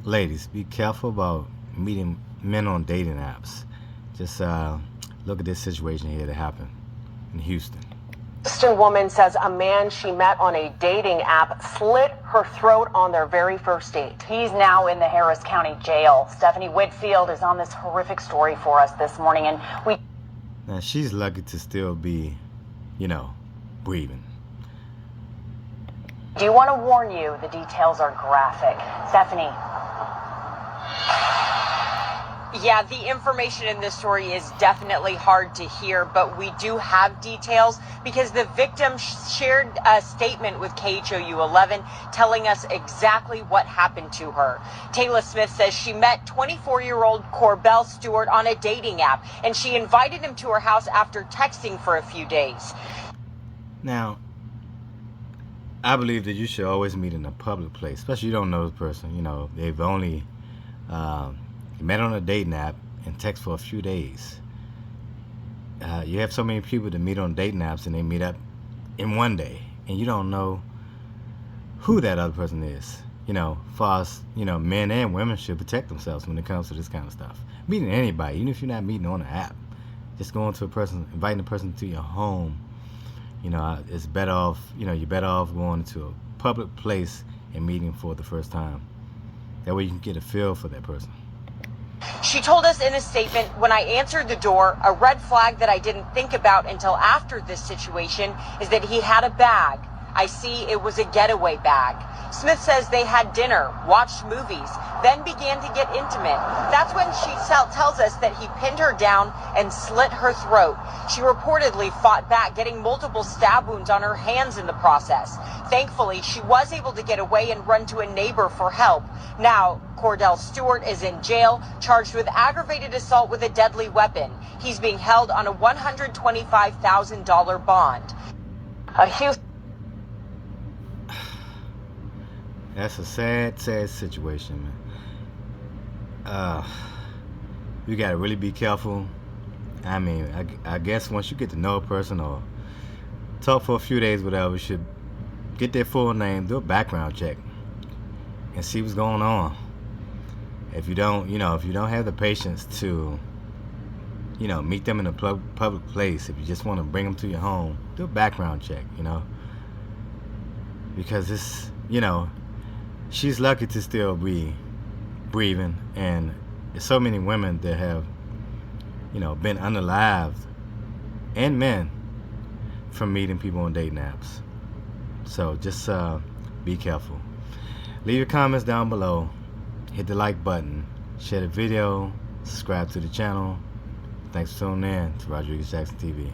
ladies, be careful about meeting men on dating apps. Just look at this situation here that happened in Houston. Houston woman says a man she met on a dating app slit her throat on their very first date. He's now in the Harris County Jail. Stephanie Whitfield is on this horrific story for us this morning, and Now she's lucky to still be, breathing. Do want to warn you, the details are graphic. Stephanie. Yeah, the information in this story is definitely hard to hear, but we do have details because the victim shared a statement with KHOU 11 telling us exactly what happened to her. Tayla Smith says she met 24-year-old Kordel Stewart on a dating app, and she invited him to her house after texting for a few days. Now, I believe that you should always meet in a public place, especially if you don't know the person. They've only met on a dating app and text for a few days. You have so many people that meet on dating apps and they meet up in one day, and you don't know who that other person is. Far as, men and women should protect themselves when it comes to this kind of stuff. Meeting anybody, even if you're not meeting on an app, just going to a person, inviting a person to your home, it's better off, you're better off going to a public place and meeting for the first time. That way you can get a feel for that person. She told us in a statement, when I answered the door, a red flag that I didn't think about until after this situation is that he had a bag. I see it was a getaway bag. Smith says they had dinner, watched movies, then began to get intimate. That's when she tells us that he pinned her down and slit her throat. She reportedly fought back, getting multiple stab wounds on her hands in the process. Thankfully, she was able to get away and run to a neighbor for help. Now, Kordel Stewart is in jail, charged with aggravated assault with a deadly weapon. He's being held on a $125,000 bond. That's a sad, sad situation, man. You gotta really be careful. I guess once you get to know a person or talk for a few days, whatever, you should get their full name, do a background check, and see what's going on. If you don't, if you don't have the patience to, meet them in a public place, if you just want to bring them to your home, do a background check, because it's, she's lucky to still be breathing, and there's so many women that have, been unalived, and men, from meeting people on dating apps. So just be careful. Leave your comments down below. Hit the like button. Share the video. Subscribe to the channel. Thanks for tuning in to Rodriguez Jackson TV.